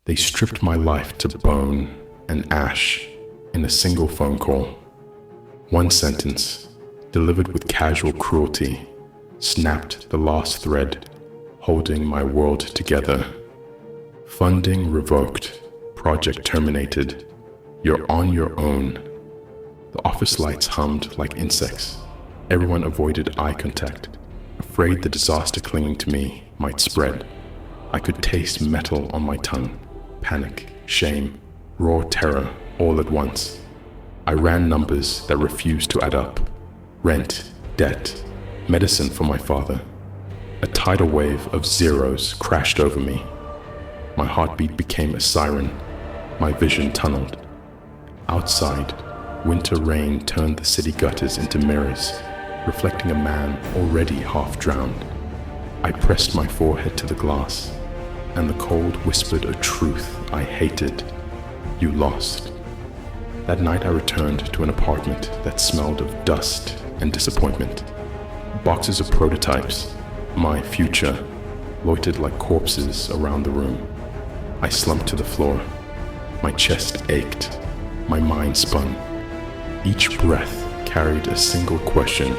They stripped my life to bone and ash in a single phone call. One sentence, delivered with casual cruelty, snapped the last thread holding my world together. Funding revoked, project terminated. You're on your own. The office lights hummed like insects. Everyone avoided eye contact, afraid the disaster clinging to me might spread. I could taste metal on my tongue, panic, shame, raw terror all at once. I ran numbers that refused to add up. Rent, debt, medicine for my father. A tidal wave of zeros crashed over me. My heartbeat became a siren. My vision tunneled. Outside, winter rain turned the city gutters into mirrors, reflecting a man already half drowned. I pressed my forehead to the glass, and the cold whispered a truth I hated. You lost. That night I returned to an apartment that smelled of dust and disappointment. Boxes of prototypes, my future, loitered like corpses around the room. I slumped to the floor. My chest ached. My mind spun. Each breath carried a single question.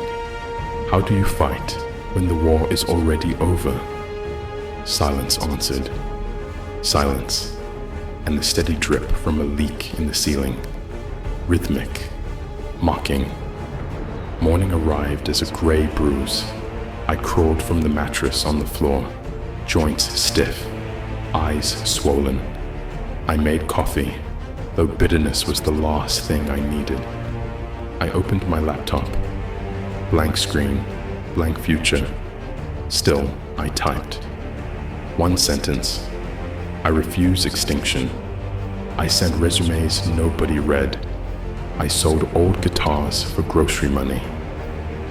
How do you fight when the war is already over? Silence answered. Silence, and the steady drip from a leak in the ceiling. Rhythmic, mocking. Morning arrived as a gray bruise. I crawled from the mattress on the floor, joints stiff, eyes swollen. I made coffee, though bitterness was the last thing I needed. I opened my laptop. Blank screen, blank future. Still, I typed. One sentence. I refuse extinction. I sent resumes nobody read. I sold old guitars for grocery money.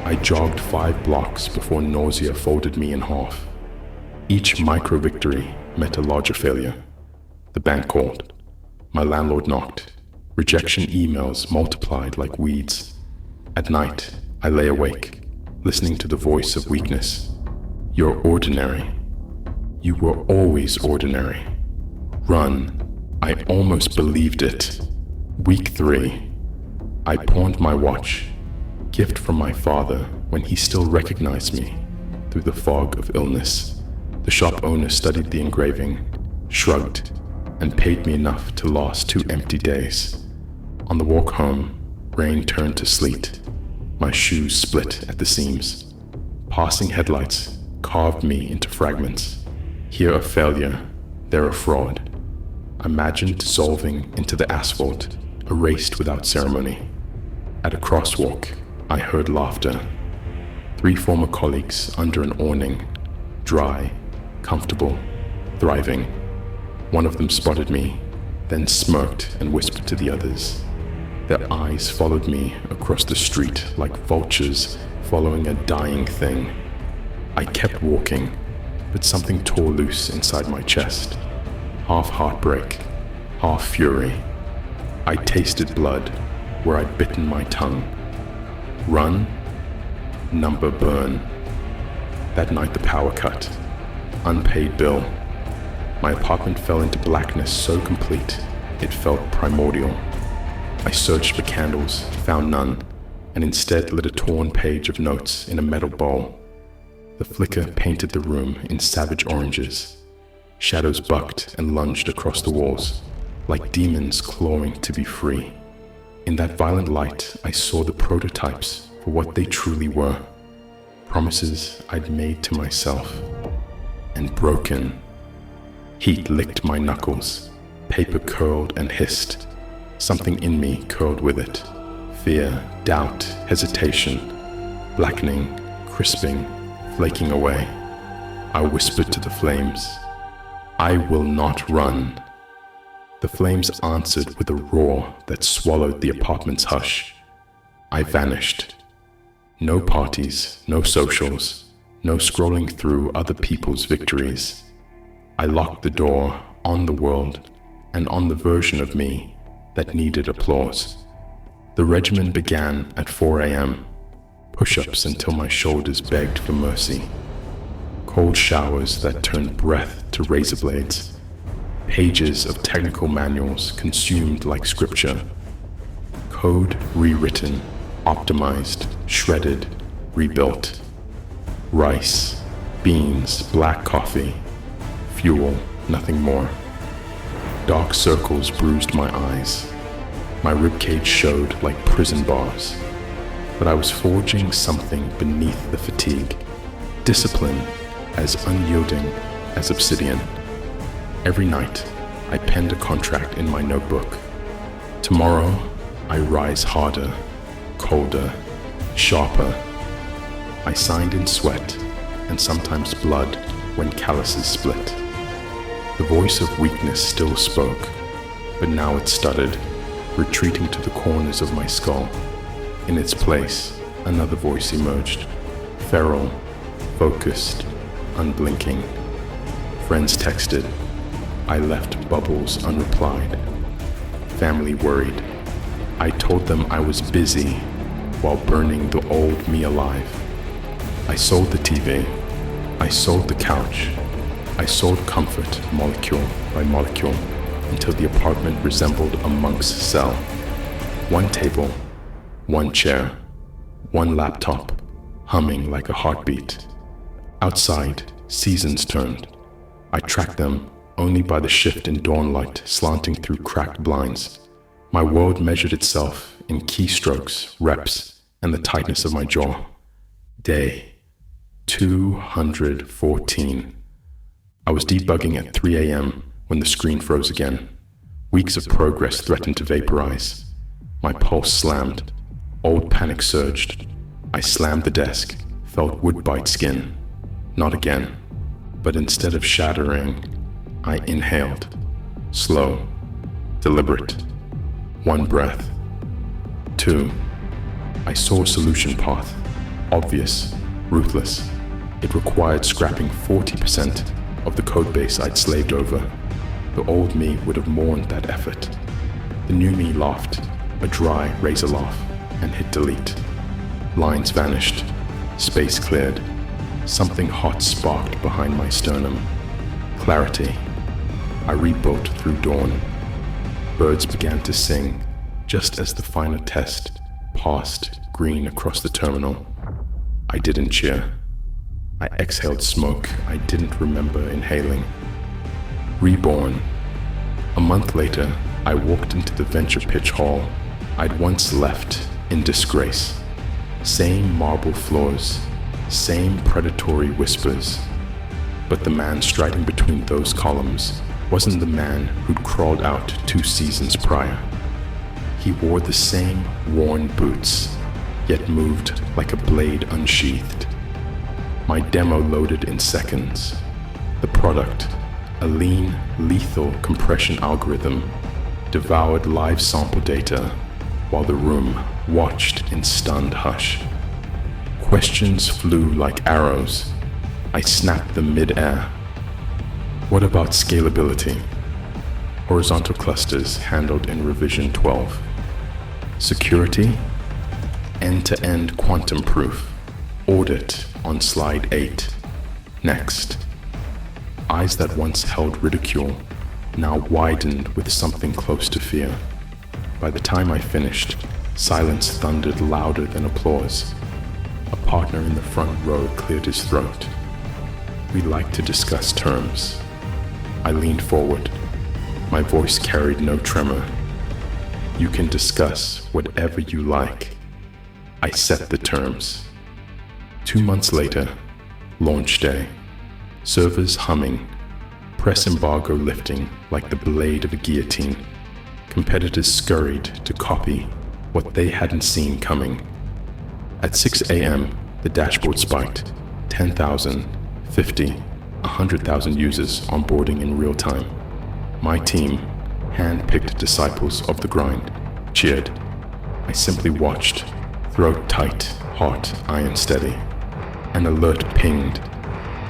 I jogged 5 blocks before nausea folded me in half. Each micro-victory met a larger failure. The bank called. My landlord knocked. Rejection emails multiplied like weeds. At night, I lay awake, listening to the voice of weakness. You're ordinary. You were always ordinary. Run. I almost believed it. Week 3. I pawned my watch, gift from my father when he still recognized me through the fog of illness. The shop owner studied the engraving, shrugged, and paid me enough to last 2 empty days. On the walk home, rain turned to sleet. My shoes split at the seams. Passing headlights carved me into fragments. Here a failure, there a fraud. Imagined dissolving into the asphalt, erased without ceremony. At a crosswalk, I heard laughter. 3 former colleagues under an awning, dry, comfortable, thriving. One of them spotted me, then smirked and whispered to the others. Their eyes followed me across the street like vultures following a dying thing. I kept walking, but something tore loose inside my chest. Half heartbreak, half fury. I tasted blood where I'd bitten my tongue. Run, number burn. That night the power cut. Unpaid bill. My apartment fell into blackness so complete, it felt primordial. I searched for candles, found none, and instead lit a torn page of notes in a metal bowl. The flicker painted the room in savage oranges. Shadows bucked and lunged across the walls, like demons clawing to be free. In that violent light, I saw the prototypes for what they truly were. Promises I'd made to myself, and broken. Heat licked my knuckles, paper curled and hissed. Something in me curled with it. Fear, doubt, hesitation, blackening, crisping, flaking away. I whispered to the flames, I will not run. The flames answered with a roar that swallowed the apartment's hush. I vanished. No parties, no socials, no scrolling through other people's victories. I locked the door on the world and on the version of me that needed applause. The regimen began at 4 a.m., push-ups until my shoulders begged for mercy. Cold showers that turned breath to razor blades. Pages of technical manuals consumed like scripture. Code rewritten, optimized, shredded, rebuilt. Rice, beans, black coffee, fuel, nothing more. Dark circles bruised my eyes. My ribcage showed like prison bars. But I was forging something beneath the fatigue. Discipline as unyielding as obsidian. Every night, I penned a contract in my notebook. Tomorrow, I rise harder, colder, sharper. I signed in sweat and sometimes blood when calluses split. The voice of weakness still spoke, but now it stuttered, retreating to the corners of my skull. In its place, another voice emerged, feral, focused, unblinking. Friends texted. I left bubbles unreplied. Family worried. I told them I was busy while burning the old me alive. I sold the TV. I sold the couch. I sold comfort molecule by molecule until the apartment resembled a monk's cell. One table, one chair, one laptop, humming like a heartbeat. Outside, seasons turned. I tracked them only by the shift in dawnlight slanting through cracked blinds. My world measured itself in keystrokes, reps, and the tightness of my jaw. Day 214. I was debugging at 3 a.m. when the screen froze again. Weeks of progress threatened to vaporize. My pulse slammed. Old panic surged. I slammed the desk, felt wood bite skin. Not again. But instead of shattering, I inhaled. Slow, deliberate. 1 breath. 2. I saw a solution path. Obvious, ruthless. It required scrapping 40% of the codebase I'd slaved over. The old me would have mourned that effort. The new me laughed, a dry razor laugh, and hit delete. Lines vanished. Space cleared. Something hot sparked behind my sternum. Clarity. I rebuilt through dawn. Birds began to sing, just as the final test passed green across the terminal. I didn't cheer. I exhaled smoke I didn't remember inhaling. Reborn. A month later, I walked into the venture pitch hall I'd once left in disgrace. Same marble floors, same predatory whispers. But the man striding between those columns wasn't the man who'd crawled out 2 seasons prior. He wore the same worn boots, yet moved like a blade unsheathed. My demo loaded in seconds. The product, a lean, lethal compression algorithm, devoured live sample data while the room watched in stunned hush. Questions flew like arrows. I snapped them mid-air. What about scalability? Horizontal clusters handled in revision 12. Security? End-to-end quantum proof. Audit on slide 8. Next. Eyes that once held ridicule now widened with something close to fear. By the time I finished, silence thundered louder than applause. A partner in the front row cleared his throat. We like to discuss terms. I leaned forward. My voice carried no tremor. You can discuss whatever you like. I set the terms. 2 months later, launch day. Servers humming. Press embargo lifting like the blade of a guillotine. Competitors scurried to copy what they hadn't seen coming. At 6 a.m., the dashboard spiked. 10,000, 50, 100,000 users onboarding in real time. My team, hand-picked disciples of the grind, cheered. I simply watched, throat tight, heart iron steady. An alert pinged.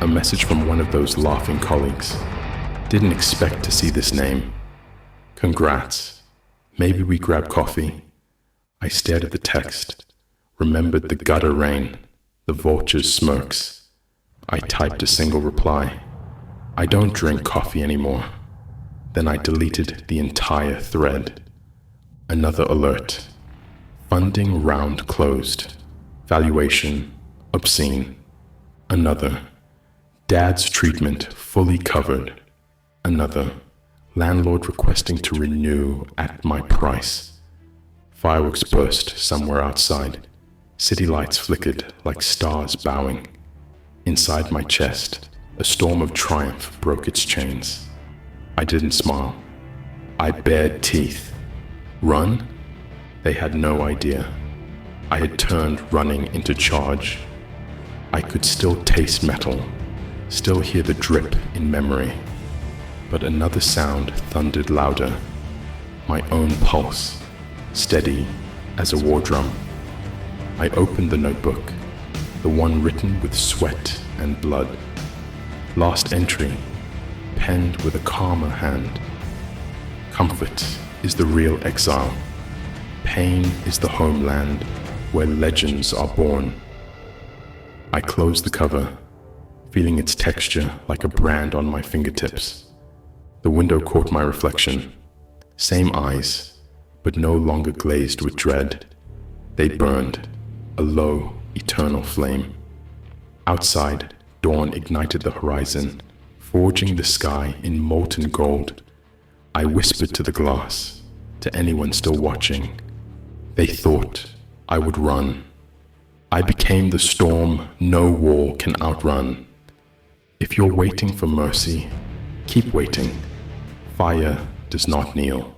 A message from one of those laughing colleagues. Didn't expect to see this name. Congrats. Maybe we grab coffee. I stared at the text, remembered the gutter rain, the vulture's smirks. I typed a single reply. I don't drink coffee anymore. Then I deleted the entire thread. Another alert. Funding round closed. Valuation obscene. Another. Dad's treatment fully covered. Another. Landlord requesting to renew at my price. Fireworks burst somewhere outside. City lights flickered like stars bowing. Inside my chest, a storm of triumph broke its chains. I didn't smile. I bared teeth. Run? They had no idea. I had turned running into charge. I could still taste metal, still hear the drip in memory. But another sound thundered louder. My own pulse, steady as a war drum. I opened the notebook, the one written with sweat and blood. Last entry, penned with a calmer hand. Comfort is the real exile. Pain is the homeland where legends are born. I closed the cover, feeling its texture like a brand on my fingertips. The window caught my reflection. Same eyes, but no longer glazed with dread. They burned, a low, eternal flame. Outside, dawn ignited the horizon, forging the sky in molten gold. I whispered to the glass, to anyone still watching. They thought I would run. I became the storm no wall can outrun. If you're waiting for mercy, keep waiting. Fire does not kneel.